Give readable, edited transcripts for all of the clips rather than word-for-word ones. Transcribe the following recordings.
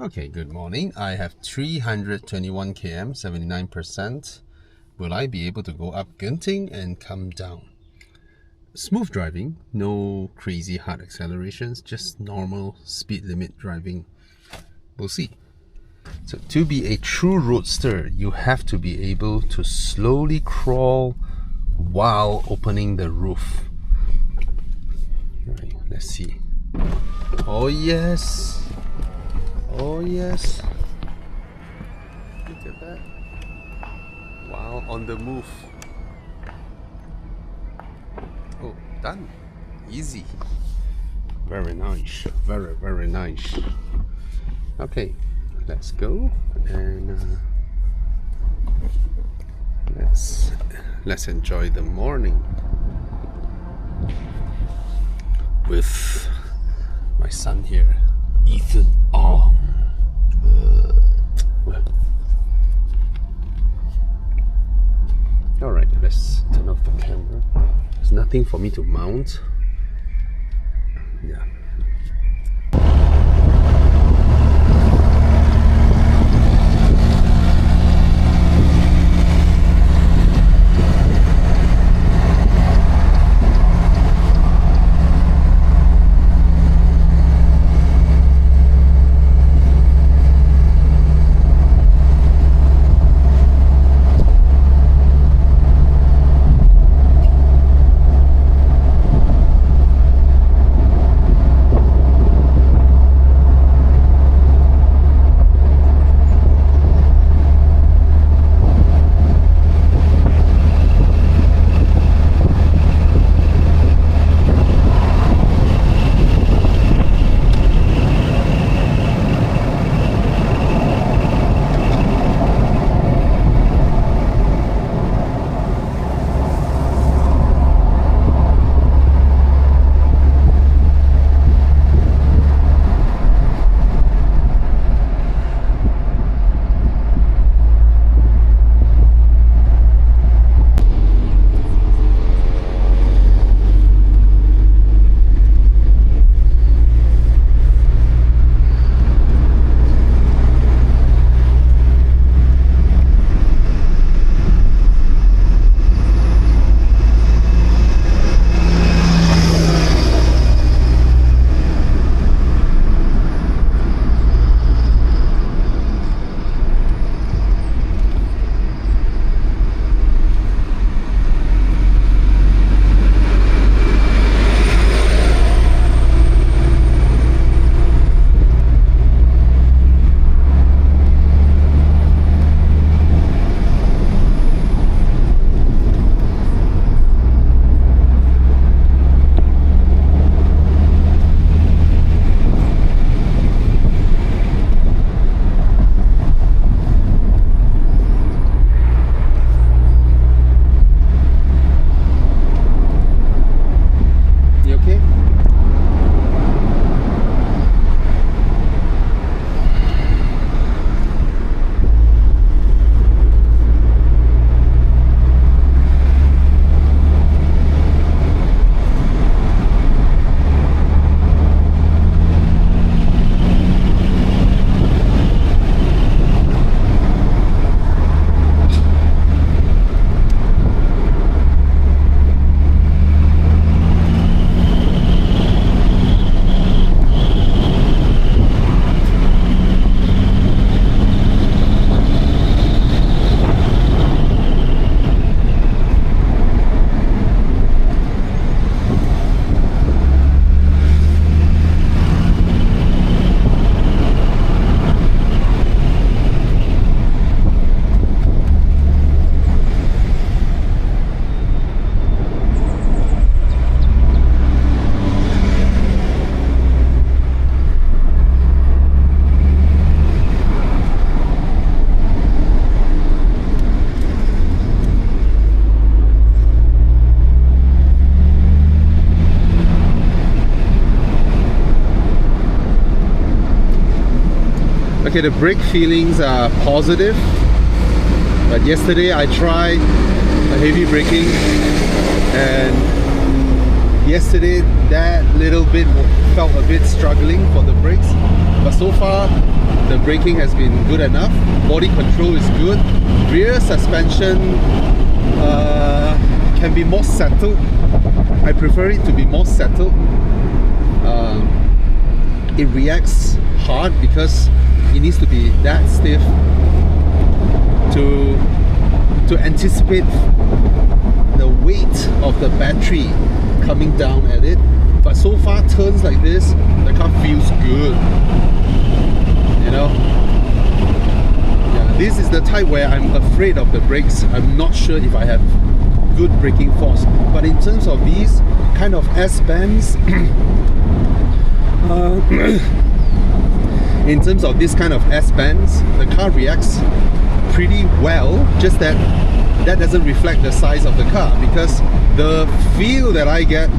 Okay, good morning. I have 321 km, 79%. Will I be able to go up Genting and come down? Smooth driving, no crazy hard accelerations, just normal speed limit driving. We'll see. So to be a true roadster, you have to be able to slowly crawl while opening the roof. Alright, let's see. Oh yes! Oh yes! Look at that. While on the move. Oh, done. Easy. Very nice. Very, very nice. Okay, let's go and let's enjoy the morning with my son here, Ethan. Oh. Alright, let's turn off the camera. There's nothing for me to mount. Yeah. Okay, the brake feelings are positive, but yesterday I tried a heavy braking, and yesterday that little bit felt a bit struggling for the brakes. but so far the braking has been good enough. Body control is good. Rear suspension can be more settled. I prefer it to be more settled. It reacts hard because it needs to be that stiff to anticipate the weight of the battery coming down at it. But so far, turns like this, the car feels good. You know? Yeah, this is the type where I'm afraid of the brakes. I'm not sure if I have good braking force. But in terms of these kind of S-bands, in terms of this kind of S-bands, the car reacts pretty well, just that doesn't reflect the size of the car, because the feel that I get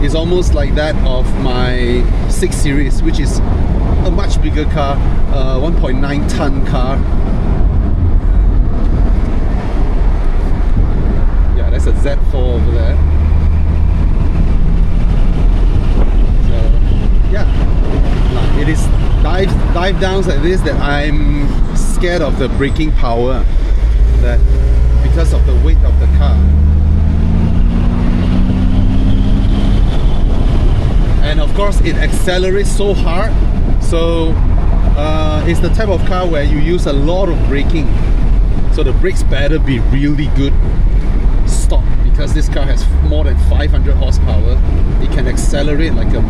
is almost like that of my 6 Series, which is a much bigger car, 1.9 ton car. Yeah, that's a Z4 over there. So yeah, it is dive downs like this that I'm scared of the braking power, that because of the weight of the car. And of course it accelerates so hard, so it's the type of car where you use a lot of braking, so the brakes better be really good stock, because this car has more than 500 horsepower. It can accelerate like a,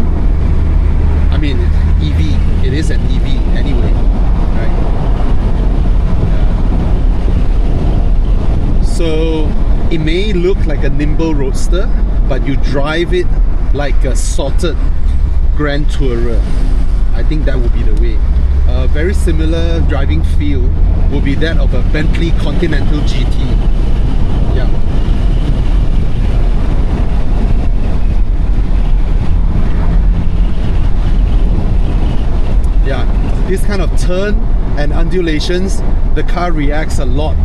I mean, EV, it is an EV anyway, right? So it may look like a nimble roadster, but you drive it like a sorted Grand Tourer. I think that would be the way. A very similar driving feel would be that of a Bentley Continental GT. Yeah. Yeah, this kind of turn and undulations, the car reacts a lot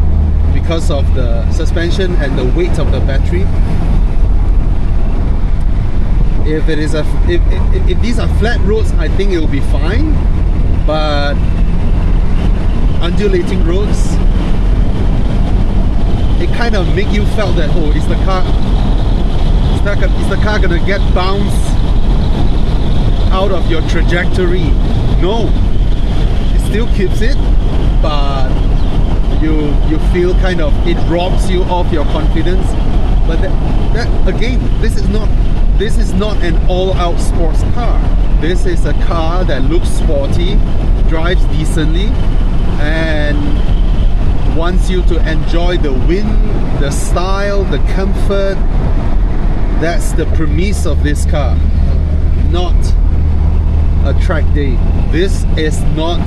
because of the suspension and the weight of the battery. If it is if these are flat roads, I think it will be fine, but undulating roads, it kind of make you felt that, oh, is the car gonna get bounced out of your trajectory? No, it still keeps it, but you feel kind of, it robs you of your confidence. But that again, this is not an all-out sports car. This is a car that looks sporty, drives decently, and wants you to enjoy the wind, the style, the comfort. That's the premise of this car, not a track day. This is not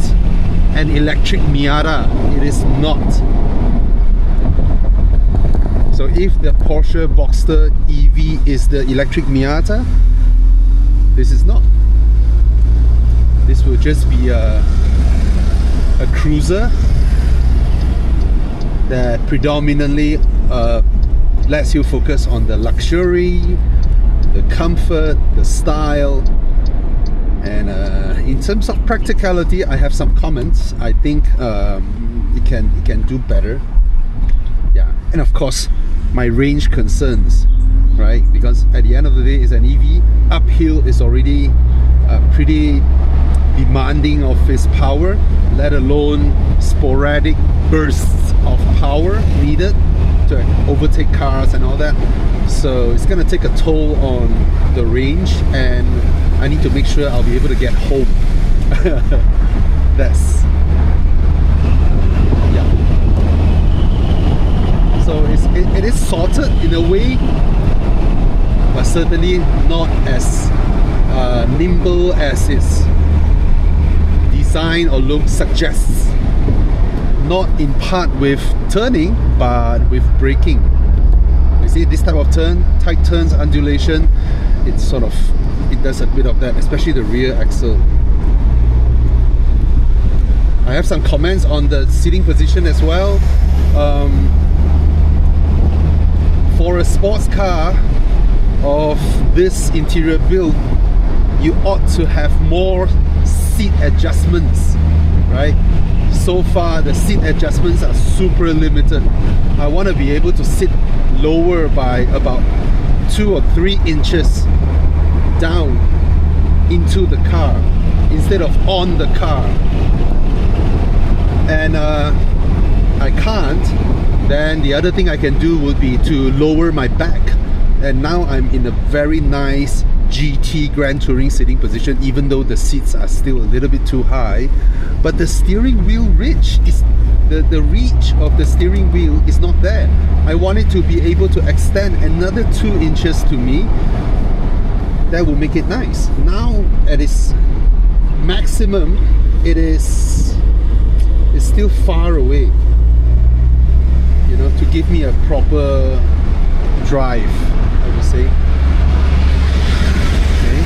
an electric Miata. It is not. So if the Porsche Boxster EV is the electric Miata, this is not. This will just be a cruiser that predominantly lets you focus on the luxury, the comfort, the style. And in terms of practicality, I have some comments. I think it can do better. Yeah, and of course my range concerns, right? Because at the end of the day, it's an EV. Uphill is already pretty demanding of its power, let alone sporadic bursts of power needed to overtake cars and all that. So it's gonna take a toll on the range, and I need to make sure I'll be able to get home. That's, yeah. So it is sorted in a way, but certainly not as nimble as its design or look suggests. Not in part with turning, but with braking. You see this type of turn, tight turns, undulation, it does a bit of that, especially the rear axle. I have some comments on the seating position as well. For a sports car of this interior build, you ought to have more seat adjustments, right? So far the seat adjustments are super limited. I want to be able to sit lower by about 2 or 3 inches down into the car instead of on the car. And I can't, then the other thing I can do would be to lower my back. And now I'm in a very nice GT Grand Touring sitting position, even though the seats are still a little bit too high. But the steering wheel reach is the reach of the steering wheel is not there. I want it to be able to extend another 2 inches to me. That will make it nice. Now at its maximum, it's still far away, you know, to give me a proper drive, I would say. Okay.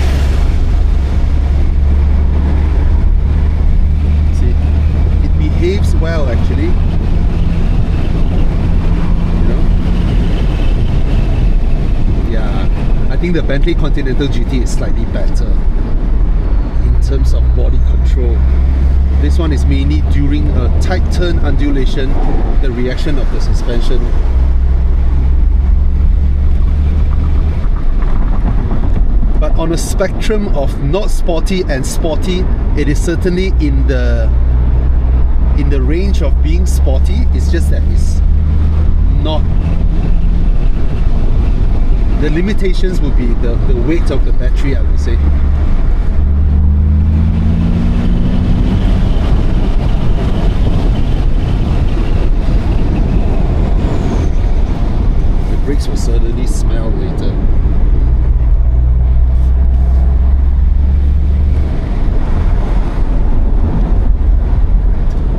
See, it behaves well actually. You know? Yeah, I think the Bentley Continental GT is slightly better in terms of body control. This one is mainly during a tight turn undulation, the reaction of the suspension. But on a spectrum of not sporty and sporty, it is certainly in the range of being sporty. It's just that it's not. The limitations would be the weight of the battery, I would say. Brakes will certainly smell later.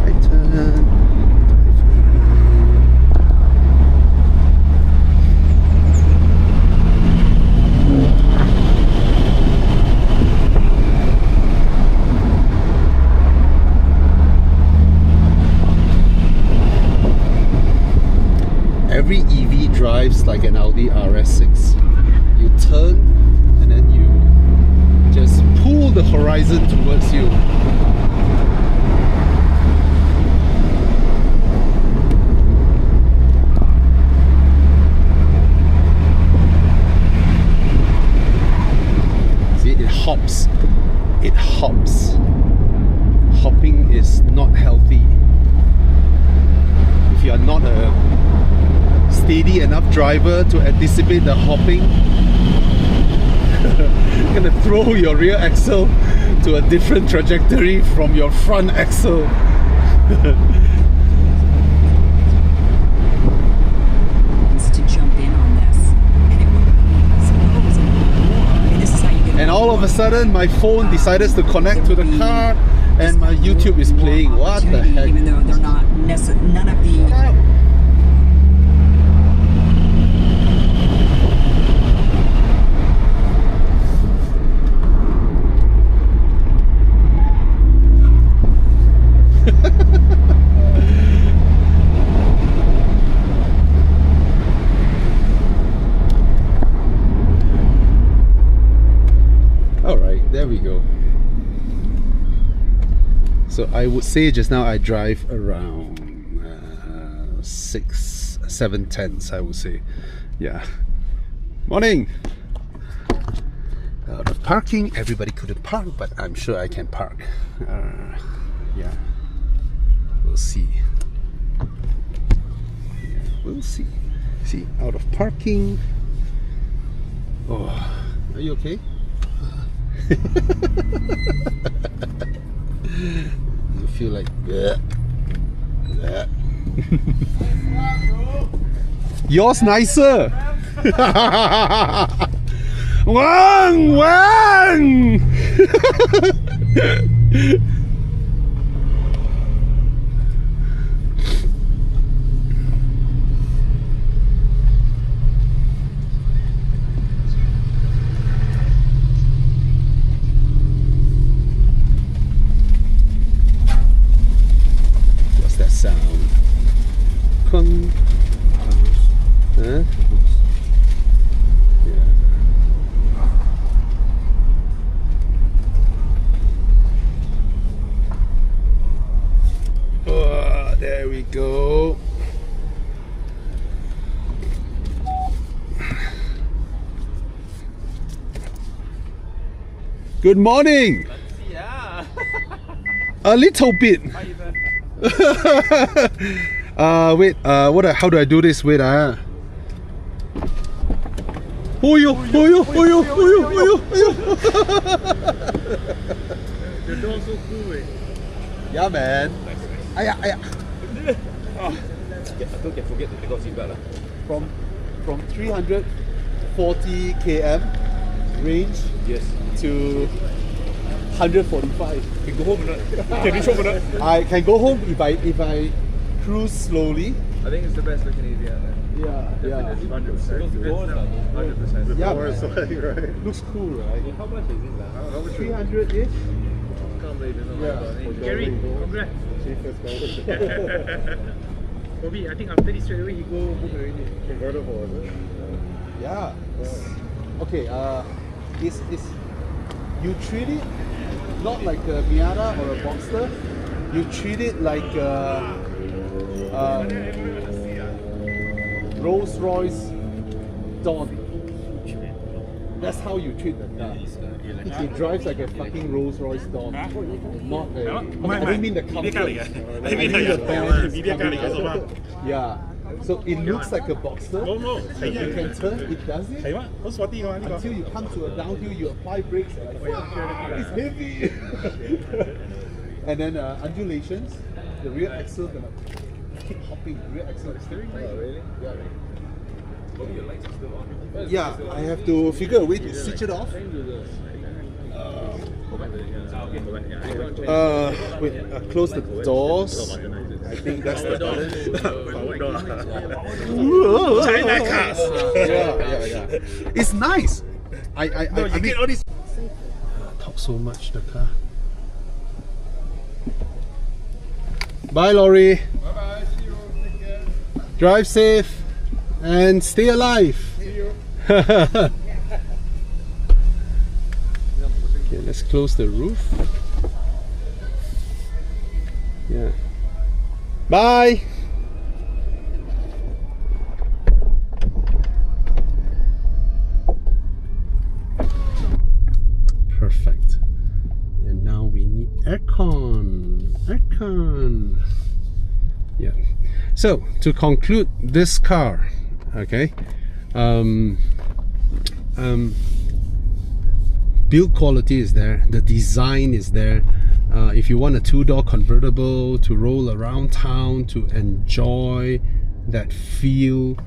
Right turn. Every EV drives like an Audi RS6. You turn and then you just pull the horizon towards you. See, it hops. It hops. Hopping is not healthy. If you are not a steady enough driver to anticipate the hopping, you're gonna throw your rear axle to a different trajectory from your front axle. To jump in on this, and it would be, I suppose, I mean, this is how you get. And all of a sudden, my phone decided to connect to the car, and my YouTube is playing. What the heck? Even though they're not necessarily, none of the. Alright, there we go. So I would say just now I drive around 6-7 tenths, I would say. Yeah. Morning! Out of parking, everybody couldn't park, but I'm sure I can park. Yeah, we'll see. Yeah, we'll see. See, out of parking. Oh, are you okay? You feel like bleh, bleh. Yours nicer. Wang, wang. What's that sound? Kung. Huh? Yeah. we go. Good morning. Yeah. A little bit. Wait. How do I do this? Wait. Oh yo. The door's so cool, eh? Yeah, man. Aya. I don't can forget to take out seatbelt. From 340 km range Yes. to 145. Can go home or not? Can reach home or not? I can go home if I cruise slowly. I think it's the best looking AVR. Yeah. 100%. 100%. Yeah, Right. looks cool, right? How much is it? How much 300-ish. Can't believe it's not Yeah. Gary, congrats. Bobby, I think after this straight away he go book already. Convertible, is it? Yeah. Okay. Is you treat it not like a Miata or a Boxster. You treat it like a Rolls Royce Dawn. That's how you treat the car. It drives like a fucking Rolls Royce Dawn. Not a, I don't mean the comfort. I mean the balance coming out. Yeah. So it looks like a Boxster. You can turn, it does it. Until you come to a downhill, you apply brakes. It's heavy. And then undulations, the rear axle gonna keep hopping. The rear axle is steering. Really? Yeah. Yeah, I have to figure a way to switch it off. Wait, close the doors. I think that's the button. China cars. Yeah. It's nice. I mean, all this. Talk so much the car. Bye, Laurie. Bye-bye. See you. Take care. Drive safe and stay alive. See you. Okay, let's close the roof. Yeah. Bye. Perfect. And now we need aircon. Aircon. Yeah. So to conclude this car, okay. Build quality is there, the design is there. If you want a two-door convertible to roll around town, to enjoy that feel,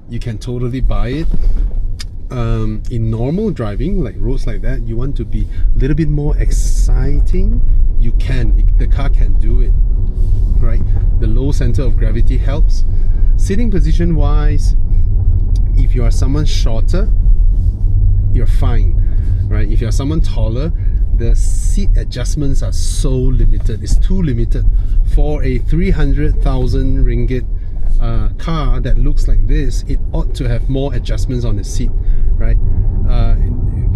you can totally buy it. In normal driving, like roads like that, you want to be a little bit more exciting, you can. The car can do it, right? The low center of gravity helps. Sitting position wise, if you are someone shorter, you're fine, right? If you're someone taller, the seat adjustments are so limited. It's too limited for a 300,000 ringgit car that looks like this. It ought to have more adjustments on the seat, right?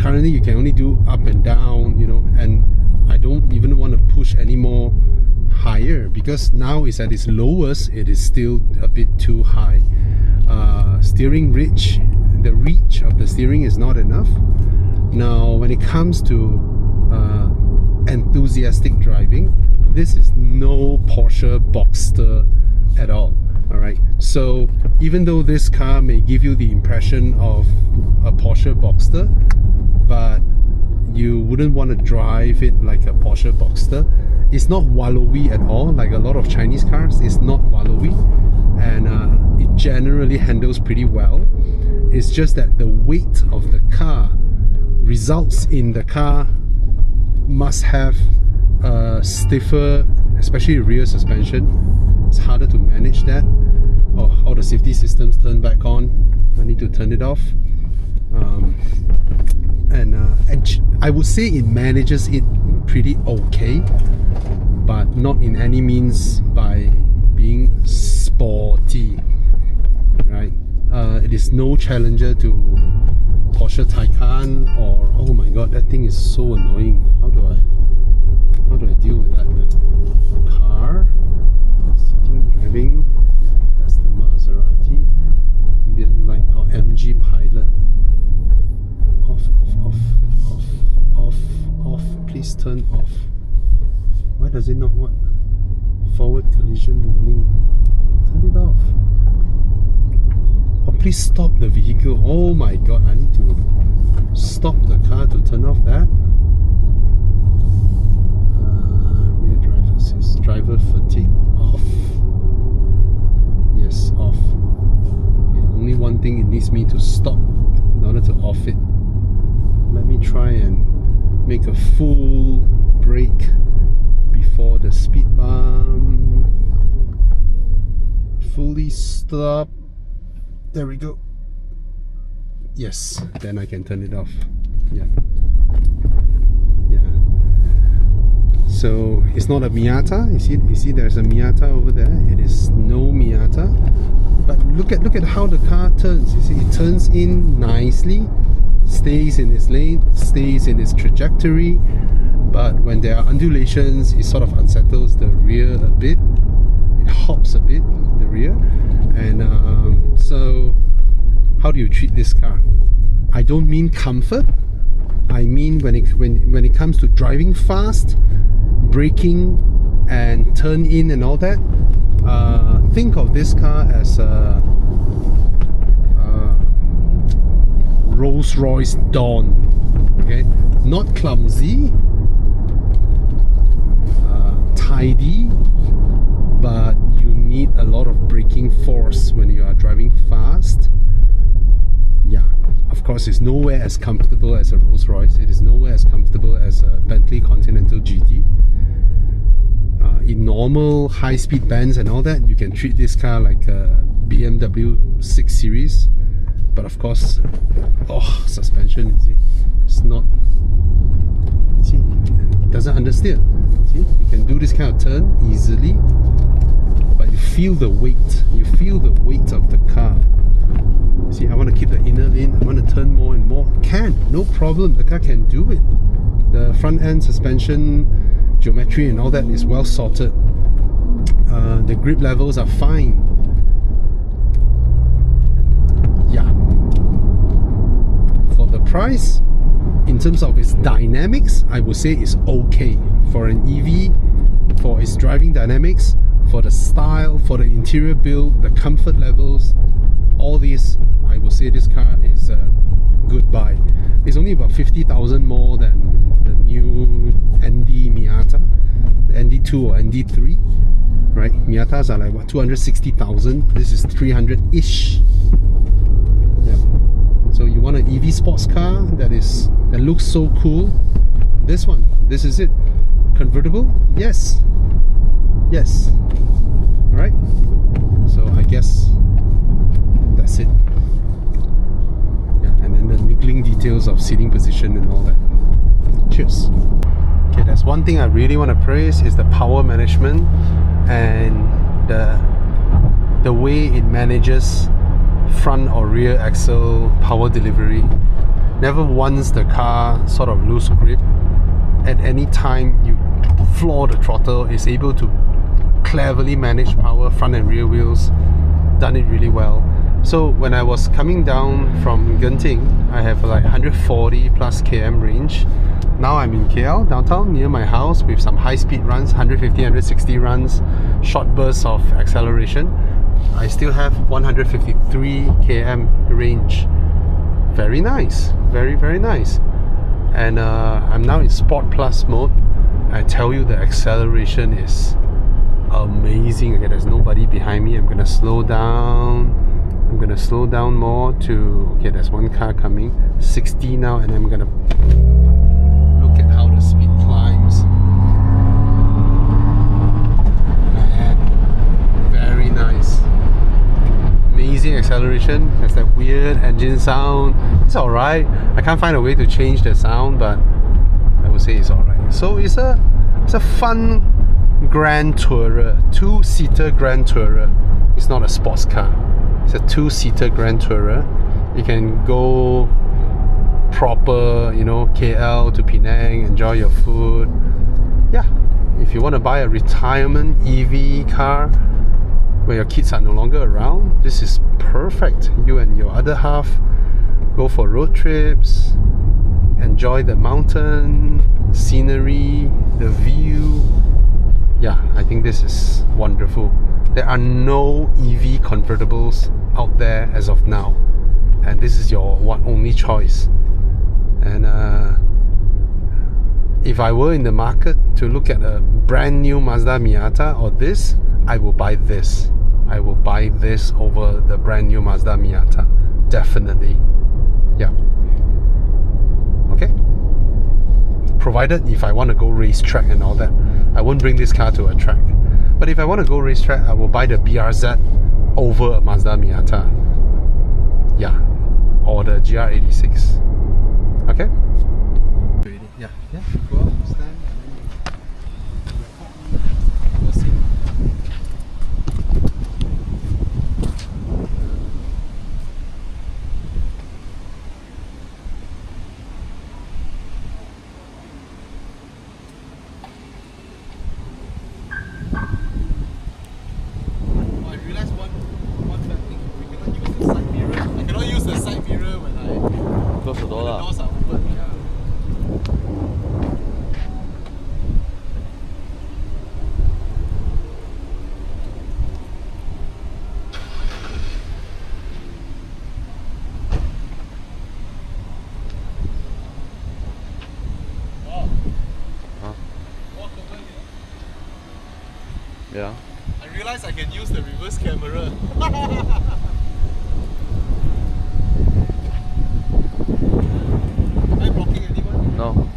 Currently you can only do up and down, you know, and I don't even want to push any more higher because now it's at its lowest. It is still a bit too high. Steering reach, the reach of the steering is not enough. Now when it comes to enthusiastic driving, this is no Porsche Boxster at all. Alright, so even though this car may give you the impression of a Porsche Boxster, but you wouldn't want to drive it like a Porsche Boxster. It's not wallowy at all, like a lot of Chinese cars. It's not wallowy, and it generally handles pretty well. It's just that the weight of the car results in the car must have a stiffer, especially rear suspension. It's harder to manage that. Oh, all the safety systems turn back on. I need to turn it off. And I would say it manages it pretty okay, but not in any means by being sporty, right? It is no challenger to Porsche Taycan or, oh my god, that thing is so annoying. How do I deal with that? Car, sitting does it not what? Forward collision warning. Turn it off. Oh, please stop the vehicle. Oh my god, I need to stop the car to turn off that. Rear driver assist. Driver fatigue off. Yes, off. Okay, only one thing it needs me to stop in order to off it. Let me try and make a full brake before the speed bump. Fully stop. There we go. Yes, then I can turn it off. Yeah. Yeah. So it's not a Miata. You see there's a Miata over there. It is no Miata. But look at how the car turns. You see, it turns in nicely, stays in its lane, stays in its trajectory. But when there are undulations, it sort of unsettles the rear a bit. It hops a bit, the rear. And so how do you treat this car? I don't mean comfort. I mean when it comes to driving fast, braking and turn in and all that, think of this car as a Rolls-Royce Dawn. Okay, not clumsy, tidy, but you need a lot of braking force when you are driving fast. Yeah, of course it's nowhere as comfortable as a Rolls-Royce. It is nowhere as comfortable as a Bentley Continental GT. In normal high-speed bands and all that, you can treat this car like a BMW 6 Series. But of course, oh, suspension, you see, it's not, see, it doesn't understeer. See, you can do this kind of turn easily, but you feel the weight of the car. See, I want to keep the inner lane, I want to turn more and more. Can, no problem, the car can do it. The front end suspension geometry and all that is well sorted. The grip levels are fine. Yeah. For the price, in terms of its dynamics, I would say it's okay. For an EV, for its driving dynamics, for the style, for the interior build, the comfort levels, all these, I would say this car is a good buy. It's only about 50,000 more than the new ND Miata, the ND2 or ND3, right? Miatas are like what, 260,000. This is 300-ish. Yeah. So you want an EV sports car that looks so cool? This one, this is it. Convertible? Yes. Yes. Right? So I guess that's it. Yeah, and then the niggling details of seating position and all that. Cheers. Okay, there's one thing I really want to praise is the power management and the way it manages front or rear axle power delivery. Never once the car sort of lose grip. At any time you floor the throttle, it's able to cleverly manage power, front and rear wheels. Done it really well. So when I was coming down from Genting, I have like 140 plus km range. Now I'm in KL, downtown, near my house with some high-speed runs, 150, 160 runs, short bursts of acceleration. I still have 153 km range. Very nice, very, very nice. And I'm now in Sport Plus mode. I tell you, the acceleration is amazing. Okay, there's nobody behind me. I'm gonna slow down. I'm gonna slow down more to, okay, there's one car coming, 60 now, and I'm gonna look at how the speed climbs. Man, very nice. Amazing acceleration. There's that weird engine sound. It's alright. I can't find a way to change the sound, but I would say it's alright. So it's a fun Grand Tourer, two-seater Grand Tourer. It's not a sports car. It's a two-seater Grand Tourer. You can go proper, you know, KL to Penang, enjoy your food. Yeah, if you want to buy a retirement EV car where your kids are no longer around, this is perfect. You and your other half go for road trips, enjoy the mountain scenery, the view. yeah, I think this is wonderful. There are no EV convertibles out there as of now, and this is your only choice. And if I were in the market to look at a brand new Mazda Miata or this, I will buy this. I will buy this over the brand new Mazda Miata, definitely. Yeah. Okay. Provided if I want to go racetrack and all that, I won't bring this car to a track. But if I want to go racetrack, I will buy the BRZ over a Mazda Miata. Yeah. Or the GR86. Okay? Yeah. Yeah. Go out, stand, and then we'll see. Close the door lah. Doors are open. Yeah. Yeah. I realized I can use the reverse camera. Am I blocking anyone? No.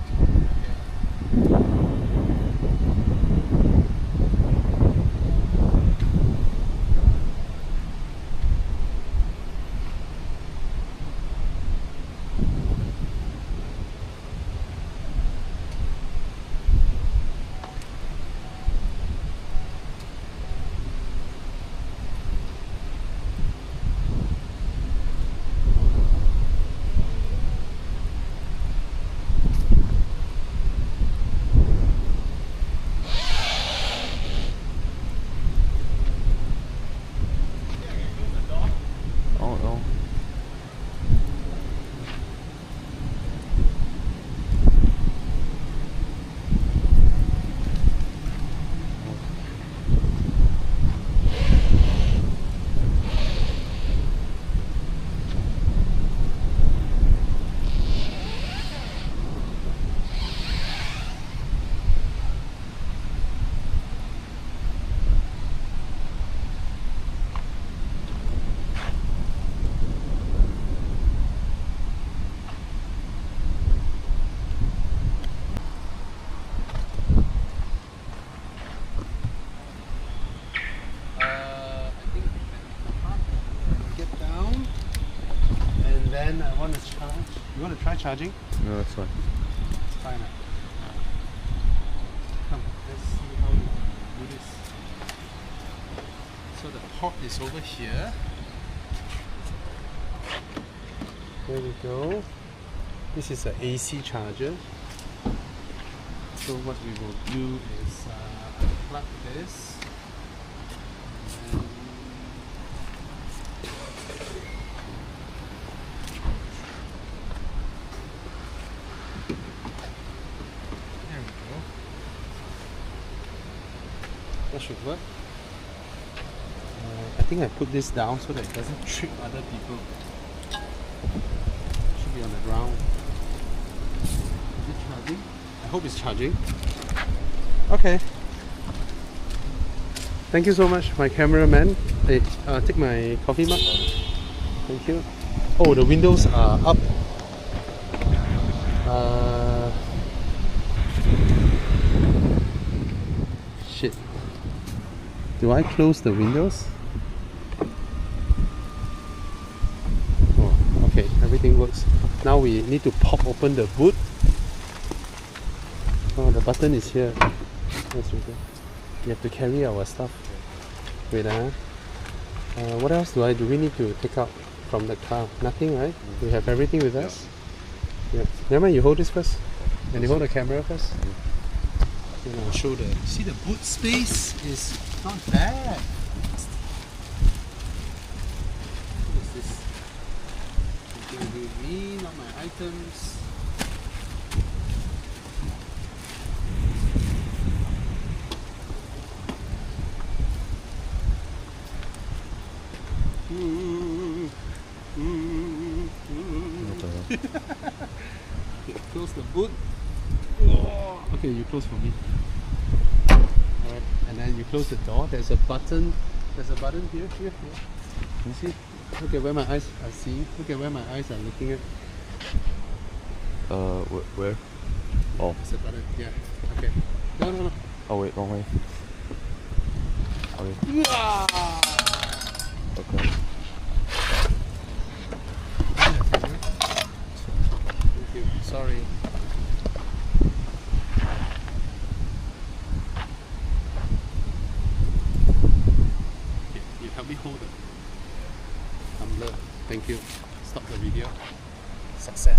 Then I want to charge. You want to try charging? No, that's fine. It's fine. Come, let's see how you do this. So the port is over here. There we go. This is an AC charger. So what we will do is unplug this. That should work. I think I put this down so that it doesn't trip other people. Should be on the ground. Is it charging? I hope it's charging. Okay. Thank you so much, my cameraman. Hey, take my coffee mug. Thank you. Oh, the windows are up. Shit. Do I close the windows? Oh, okay, everything works. Now we need to pop open the boot. Oh, the button is here. That's okay. We have to carry our stuff. Wait, what else do we need to take out from the car? Nothing, right? We have everything with us? Yeah. Never mind, you hold this first. And you hold the camera first. And I'll show see the boot space is not bad. What is this? Something to do with me, not my items. close for me. Alright, and then you close the door. There's a button. There's a button here. You see? Look at where my eyes are seeing. Look at where my eyes are looking at. Where? Oh. There's a button. Yeah. Okay. No. Oh wait, wrong way. Okay. Yeah. Okay. Thank you. Sorry. Okay, you help me hold it. I'm loved. Thank you. Stop the video. Success.